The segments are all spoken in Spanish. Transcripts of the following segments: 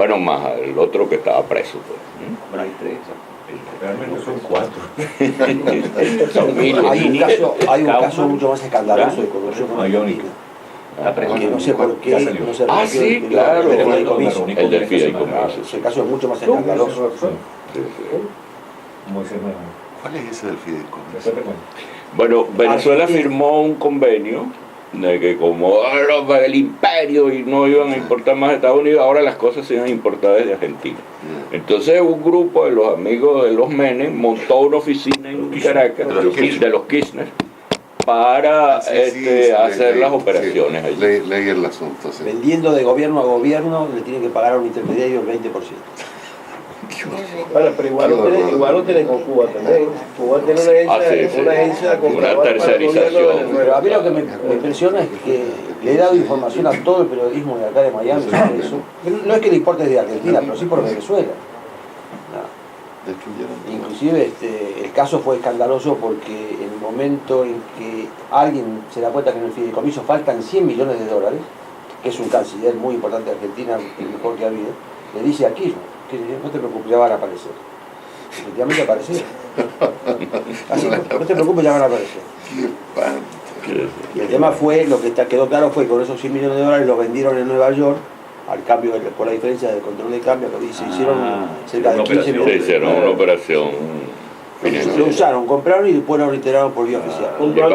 Bueno, más el otro que estaba preso, pues. Bueno, hay tres. Realmente son 4. Hay un caso mucho más escandaloso de corrupción con Mayónica. que no sé por qué no se Ah, resolvió sí, el claro. fideicomiso. El del fideicomiso. Ese caso es mucho más escandaloso. ¿Cuál es ese del fideicomiso? Bueno, Venezuela Argentina. firmó un convenio de que como era el imperio y no iban a importar más de Estados Unidos, ahora las cosas se iban a importar desde Argentina. Entonces un grupo de los amigos de los Menem montó una oficina en Caracas, de los Kirchner, para hacer las operaciones allí. Leí el asunto, sí. Vendiendo de gobierno a gobierno le tienen que pagar a un intermediario el 20%. Bueno, pero igual lo tiene con Cuba también. Cuba tiene una agencia una tercerización. Pero a mí lo que me impresiona es que le he dado información a todo el periodismo de acá de Miami sobre eso. No es que le importe de Argentina, pero sí por Venezuela. Inclusive el caso fue escandaloso porque en el momento en que alguien se da cuenta que en el fideicomiso faltan $100 millones, que es un canciller muy importante de Argentina, el mejor que ha habido, le dice a Kirchner que no te preocupes, ya van a aparecer. Efectivamente aparecieron. Así, no te preocupes, ya van a aparecer. Y el tema fue, lo que quedó claro fue que con esos $100 millones los vendieron en Nueva York, al cambio, por la diferencia del control de cambio, que se hicieron cerca de 15 millones. Se hicieron una operación financiera. Lo usaron, compraron y después lo retiraron por vía oficial.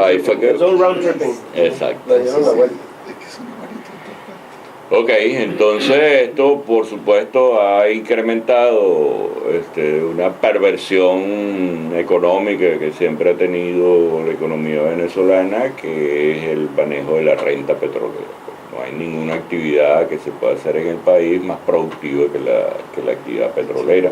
Es un round tripping. Exacto. Le dieron la vuelta. Ok, entonces esto por supuesto ha incrementado una perversión económica que siempre ha tenido la economía venezolana, que es el manejo de la renta petrolera. No hay ninguna actividad que se pueda hacer en el país más productiva que la actividad petrolera.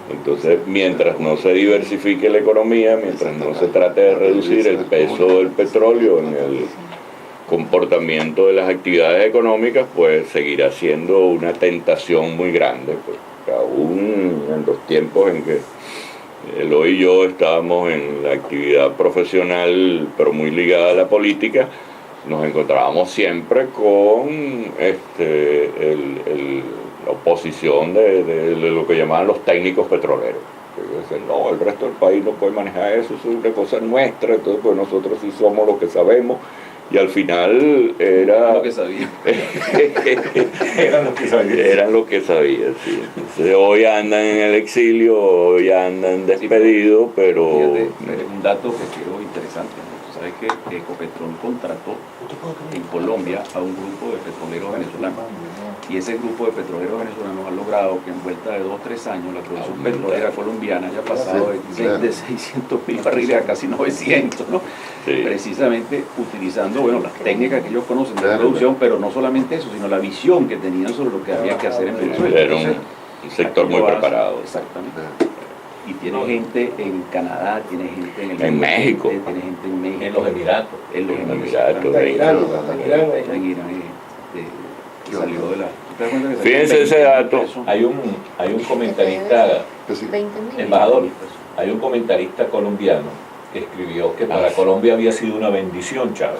Entonces, mientras no se diversifique la economía, mientras no se trate de reducir el peso del petróleo en el comportamiento de las actividades económicas, pues seguirá siendo una tentación muy grande, pues, aún en los tiempos en que Eloy y yo estábamos en la actividad profesional, pero muy ligada a la política, nos encontrábamos siempre con la oposición de lo que llamaban los técnicos petroleros. Que dicen, no, el resto del país no puede manejar eso, es una cosa nuestra, entonces pues nosotros sí somos los que sabemos. Y al final era... Lo que sabía. Eran los que sabían. Eran los que sabían, sí. Entonces hoy andan en el exilio, hoy andan despedidos, pero... Fíjate, un dato que quedó interesante, ¿no? Tú sabes que Ecopetrol contrató en Colombia a un grupo de petroleros venezolanos. Y ese grupo de petroleros venezolanos ha logrado que en vuelta de 2 o 3 años la producción petrolera colombiana haya pasado de 600.000 barriles a casi 900, ¿no? Sí. Precisamente utilizando las técnicas que ellos conocen de producción, pero no solamente eso, sino la visión que tenían sobre lo que había que hacer en Venezuela. Era un sector muy preparado. Exactamente. Y tiene gente en Canadá, tiene gente en En México. tiene gente en México. En los Emiratos. En los Emiratos. En Irán. Que salió de la... ¿Te das cuenta que salió Fíjense 20 ese dato. pesos? Hay un comentarista, embajador, hay un comentarista colombiano que escribió que para Colombia había sido una bendición, Chávez.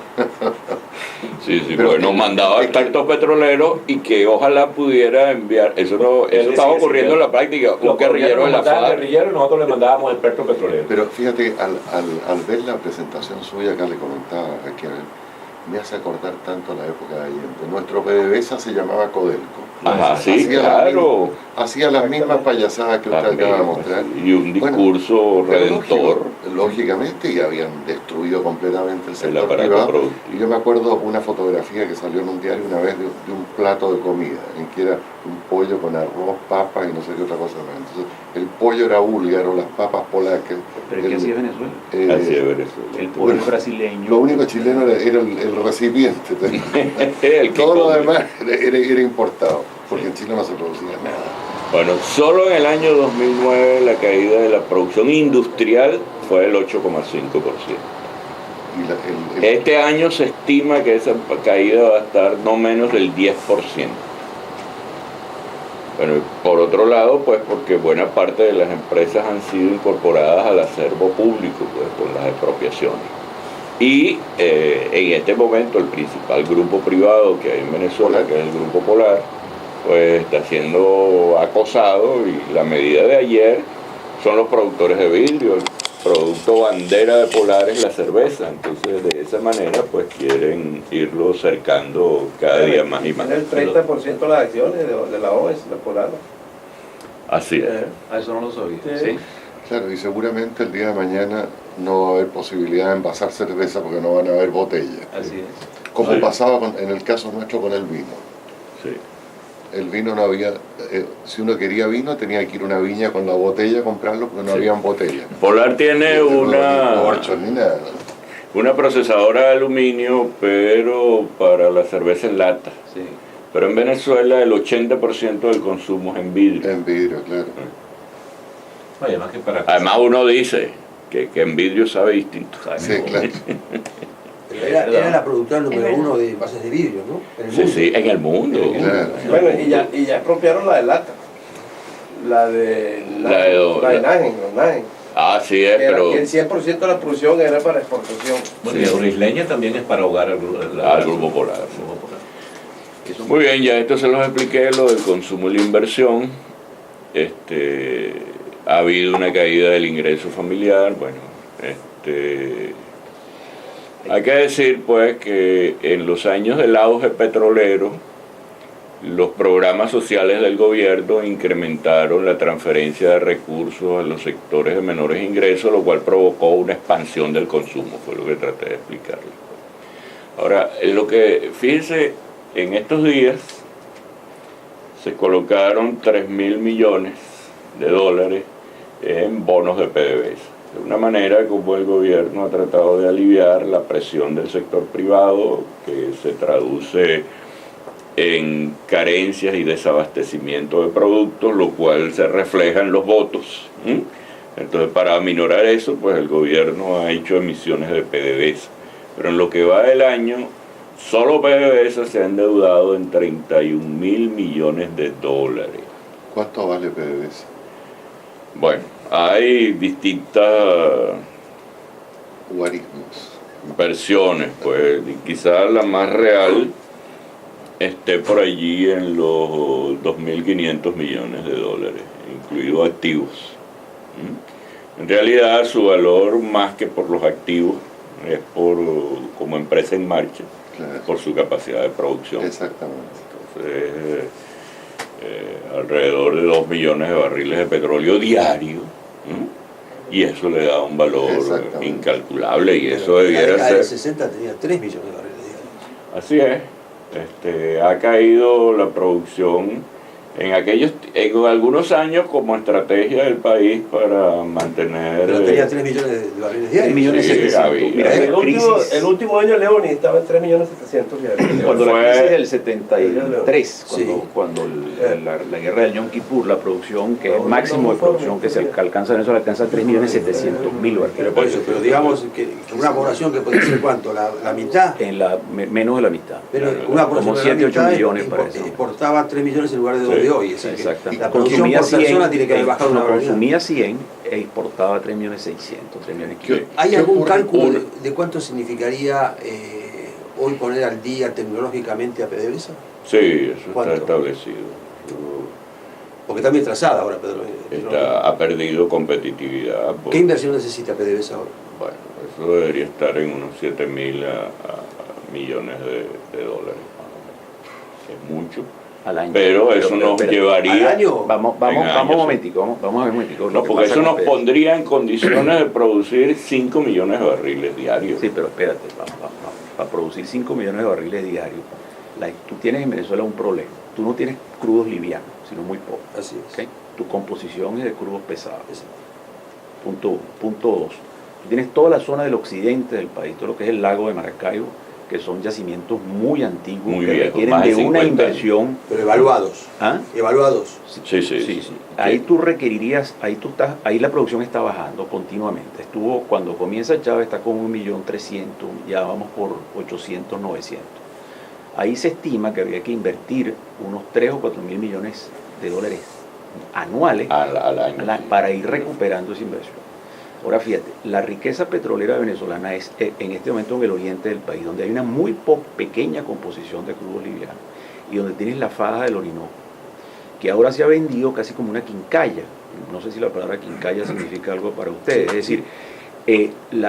Sí, pues nos mandaba extractos petroleros y que ojalá pudiera enviar. Eso estaba ocurriendo en la práctica. Un guerrillero de la FARC. Guerrillero, nosotros le mandábamos expertos petroleros. Pero fíjate, al ver la presentación suya, acá le comentaba a quien me hace acordar tanto a la época de Allende. Nuestro PDVSA se llamaba Codelco. Ajá, sí, claro. Hacía las mismas payasadas que usted acaba de mostrar. Y un discurso redentor. Lógicamente, y habían destruido completamente el sector aparato privado. productivo. Y yo me acuerdo una fotografía que salió en un diario una vez de un plato de comida, en que era un pollo con arroz, papas y no sé qué otra cosa más. Entonces, el pollo era búlgaro, las papas polacas. ¿Pero qué hacía Venezuela? Así es Venezuela. El pollo brasileño. Lo único chileno era el recipiente. Todo lo demás era importado, porque en Chile no se producía nada. Bueno, solo en el año 2009 la caída de la producción industrial fue del 8,5%. Este año se estima que esa caída va a estar no menos del 10%. Bueno, por otro lado, pues porque buena parte de las empresas han sido incorporadas al acervo público, pues con las expropiaciones. Y en este momento el principal grupo privado que hay en Venezuela, que es el Grupo Polar, pues está siendo acosado, y la medida de ayer son los productores de vidrio. El producto bandera de Polar es la cerveza, entonces de esa manera pues quieren irlo cercando cada día más y más. Tiene el 30% de las acciones de la OES, de Polar. Así es. Eso no lo sabía. Sí. Sí. Claro, y seguramente el día de mañana no va a haber posibilidad de envasar cerveza porque no van a haber botellas. Así es. Como Sí. pasaba en el caso nuestro con el vino. Sí. El vino no había, si uno quería vino tenía que ir a una viña con la botella a comprarlo porque no habían botellas. Polar tiene Ni corcho ni nada. una procesadora de aluminio, pero para la cerveza en lata. Sí. Pero en Venezuela el 80% del consumo es en vidrio. En vidrio, claro. Además que para Además uno dice que en vidrio sabe distinto. Sí, claro. Era la productora número 1 de envases de vidrio, ¿no? En el Sí, mundo. sí, en el mundo. Claro. Bueno, y ya expropiaron la de lata. La de Nagen, Ah, sí es, pero que el 100% de la producción era para exportación. bueno, y Aurisleña también es para ahogar al grupo al Grupo Polar. Eso Muy bien, ya esto se los expliqué, lo del consumo y la inversión. Ha habido una caída del ingreso familiar. Bueno, hay que decir pues que en los años del auge petrolero, los programas sociales del gobierno incrementaron la transferencia de recursos a los sectores de menores ingresos, lo cual provocó una expansión del consumo, fue lo que traté de explicarles. Ahora, fíjense, en estos días se colocaron 3.000 millones de dólares en bonos de PDVSA. De una manera como el gobierno ha tratado de aliviar la presión del sector privado, que se traduce en carencias y desabastecimiento de productos, lo cual se refleja en los votos. Entonces, para aminorar eso, pues el gobierno ha hecho emisiones de PDVSA. Pero en lo que va del año, solo PDVSA se ha endeudado en 31.000 millones de dólares. ¿Cuánto vale PDVSA? Bueno, hay distintas Guarismos. versiones, pues, y quizás la más real esté por allí en los 2.500 millones de dólares, incluidos activos. En realidad su valor, más que por los activos, es como empresa en marcha, Claro. por su capacidad de producción. Exactamente. Entonces, alrededor de 2 millones de barriles de petróleo diario, y eso le da un valor incalculable, y eso En la debiera década ser... del 60 tenía 3 millones de barriles diarios. Así es. Ha caído la producción en algunos años como estrategia del país para mantener... Pero tenía 3 millones de barriles diarios. 3 millones Sí, 700. había. Mira, El último año Leoni estaba en 3.700.000 diarios. cuando la Fue- crisis del 73, Sí. cuando la guerra del Yom Kippur, la producción, que es el máximo de producción que se alcanza en eso, alcanza 3.700.000 Pero por eso, pero digamos que una población que puede ser ¿cuánto? La mitad. Menos de la mitad. Pero una población como de la 7, 8 mitad millones para eso. exportaba 3 millones en lugar de 2 Sí. de hoy. Es decir, que Exacto. la producción por persona tiene que haber bajado una barbaridad. Consumía 100 e exportaba 3.600.000, 3.500.000. ¿Hay ¿Qué algún ocurre? cálculo de cuánto significaría hoy poner al día tecnológicamente a PDVSA? Sí, eso está ¿Cuánto? establecido. Porque está bien trazada ahora, Pedro. Ha perdido competitividad. ¿Qué inversión necesita PDVSA ahora? Bueno, eso debería estar en unos 7.000 millones de dólares. Es mucho. Al año. Pero eso nos llevaría... ¿Al año? Vamos En un años. momentico, vamos a ver un momentico. No, Lo que porque pasa eso con nos PDVSA. pondría en condiciones de producir 5 millones de barriles diarios. Sí, pero espérate, para producir 5 millones de barriles diarios, tú tienes en Venezuela un problema. Tú no tienes crudos livianos, sino muy pocos. Así es. ¿Ok? Tu composición es de crudos pesados. Exacto. Punto 1. Punto 2. Tú tienes toda la zona del occidente del país, todo lo que es el lago de Maracaibo, que son yacimientos muy antiguos, Muy que viejos, requieren más de de una 50 años. inversión. Pero evaluados. ¿Ah? Evaluados. Sí. Ahí tú requerirías, ahí la producción está bajando continuamente. Cuando comienza Chávez está con 1.300.000, ya vamos por 800, 900. Ahí se estima que habría que invertir unos 3 o 4 mil millones de dólares anuales Al año. sí. para ir recuperando esa inversión. Ahora fíjate, la riqueza petrolera venezolana es en este momento en el oriente del país, donde hay una muy pequeña composición de crudos livianos y donde tienes la faja del Orinoco, que ahora se ha vendido casi como una quincalla. No sé si la palabra quincalla significa algo para ustedes. Es decir,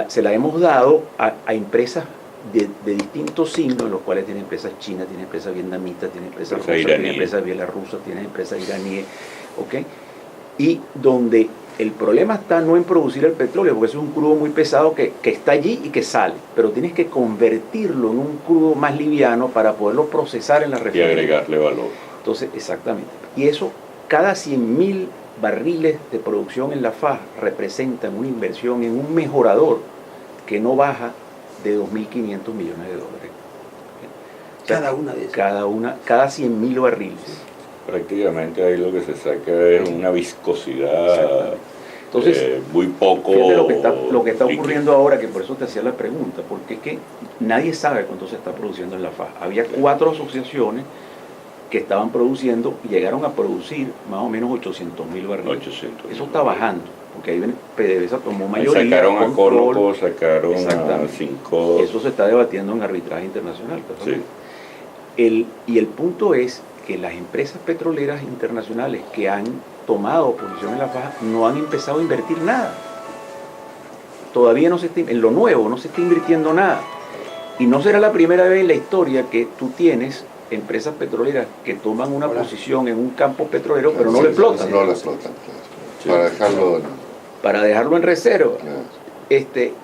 se la hemos dado a empresas de distintos signos, en los cuales tiene empresas chinas, tiene empresas vietnamitas, tiene empresas rusas, tiene empresas bielorrusas, tiene empresas iraníes, ¿ok? Y donde el problema está no en producir el petróleo, porque eso es un crudo muy pesado que está allí y que sale, pero tienes que convertirlo en un crudo más liviano para poderlo procesar en la refinería. Y agregarle valor. Entonces, exactamente. Y eso, cada 100.000 barriles de producción en la FAS representan una inversión en un mejorador que no baja de $2.500 millones. O sea, cada una de esas. Cada 100.000 barriles. Prácticamente ahí lo que se saca es una viscosidad. Entonces, muy poco. Lo que está ocurriendo ahora, que por eso te hacía la pregunta, porque es que nadie sabe cuánto se está produciendo en la FAS. Había 4 asociaciones que estaban produciendo y llegaron a producir más o menos 800.000 barriles. 800. Eso está bajando, porque ahí PDVSA tomó mayoría. Sacaron a Conoco, sacaron a 5. Eso se está debatiendo en arbitraje internacional. Sí. Y el punto es que las empresas petroleras internacionales que han tomado posición en la FAS no han empezado a invertir nada. Todavía no se está, en lo nuevo no se está invirtiendo nada. Y no será la primera vez en la historia que tú tienes empresas petroleras que toman una posición en un campo petrolero, pero no lo explotan. No lo explotan, claro. Para dejarlo en reserva. Claro.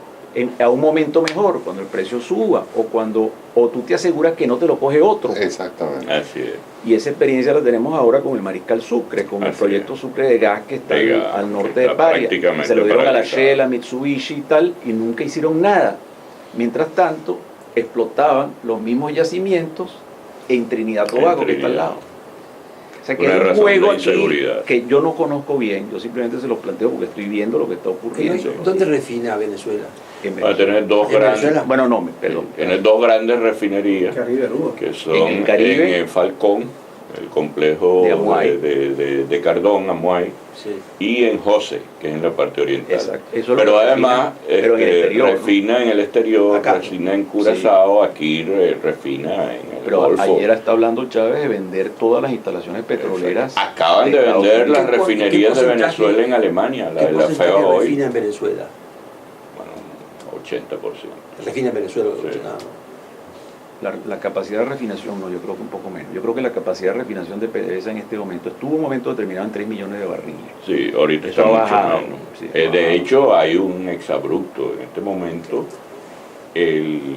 A un momento mejor, cuando el precio suba, o tú te aseguras que no te lo coge otro. Exactamente. Así es. Y esa experiencia la tenemos ahora con el Mariscal Sucre, con el proyecto Sucre de gas que está al norte de Paria. Se lo dieron a la Shell, a Mitsubishi y tal, y nunca hicieron nada. Mientras tanto, explotaban los mismos yacimientos en Trinidad y Tobago, que está al lado. O sea que es un juego aquí que yo no conozco bien, yo simplemente se los planteo porque estoy viendo lo que está ocurriendo. ¿Dónde refina Venezuela? Va a tener dos grandes. Bueno, no, perdón. Tiene 2 grandes refinerías que son en Caribe, en Falcón, el complejo de Cardón, Amuay, sí, y en José, que es en la parte oriental. Exacto. Pero además pero en el exterior, refina, ¿no?, en el exterior, acá, refina en Curazao, sí. Aquí refina en el pero Golfo. Ayer está hablando Chávez de vender todas las instalaciones petroleras. Acaban de vender las refinerías de Venezuela en Alemania, la de la FEA hoy. ¿Refina en Venezuela? Bueno, 80%. Refina en Venezuela, sí. La capacidad de refinación, no, yo creo que un poco menos. Yo creo que la capacidad de refinación de PDVSA en este momento estuvo un momento determinado en 3 millones de barriles. Sí, ahorita está mucho menos. Sí, de hecho, hay un exabrupto. En este momento, el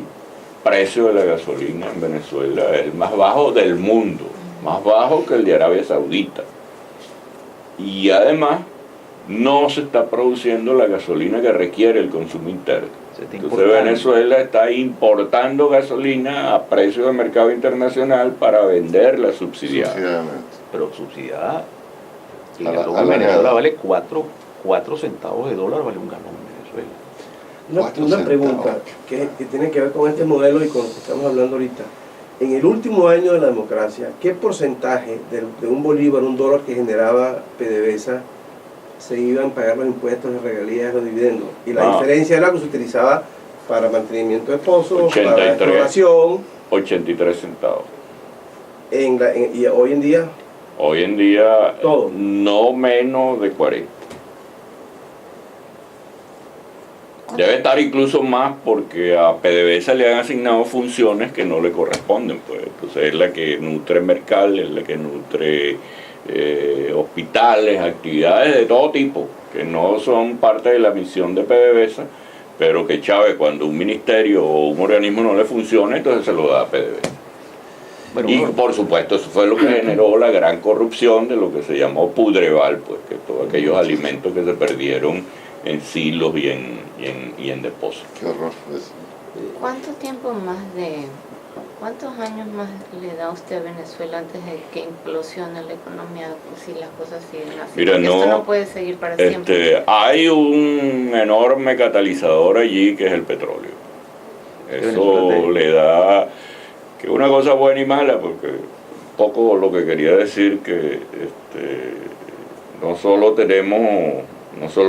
precio de la gasolina en Venezuela es el más bajo del mundo, más bajo que el de Arabia Saudita. Y además, no se está produciendo la gasolina que requiere el consumo interno. Entonces Venezuela está importando gasolina a precio de mercado internacional para venderla subsidiada. Pero subsidiada, y en Venezuela vale 4 centavos de dólar, vale un galón en Venezuela. Una pregunta que tiene que ver con este modelo y con lo que estamos hablando ahorita. En el último año de la democracia, ¿qué porcentaje de un bolívar, un dólar que generaba PDVSA se iban a pagar los impuestos, las regalías, los dividendos? Y la diferencia era que se utilizaba para mantenimiento de pozos, para exploración. 83 centavos. ¿Y hoy en día? Hoy en día, todo, no menos de 40. Debe estar incluso más porque a PDVSA le han asignado funciones que no le corresponden, pues. Entonces es la que nutre Mercal, es la que nutre hospitales, actividades de todo tipo, que no son parte de la misión de PDVSA, pero que Chávez, cuando un ministerio o un organismo no le funciona, entonces se lo da a PDVSA. Bueno, y por supuesto eso fue lo que generó la gran corrupción de lo que se llamó Pudreval, pues, que todos aquellos alimentos que se perdieron en silos y en depósitos. Qué horror eso. ¿Cuántos años más le da usted a Venezuela antes de que implosione la economía si las cosas siguen así? Mira, esto no puede seguir para siempre. Hay un enorme catalizador allí que es el petróleo. Eso le da, que una cosa buena y mala, porque un poco lo que quería decir que no solo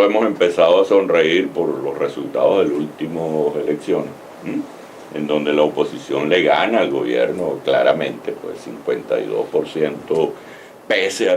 hemos empezado a sonreír por los resultados de las últimas elecciones, en donde la oposición le gana al gobierno claramente, pues 52%, pese a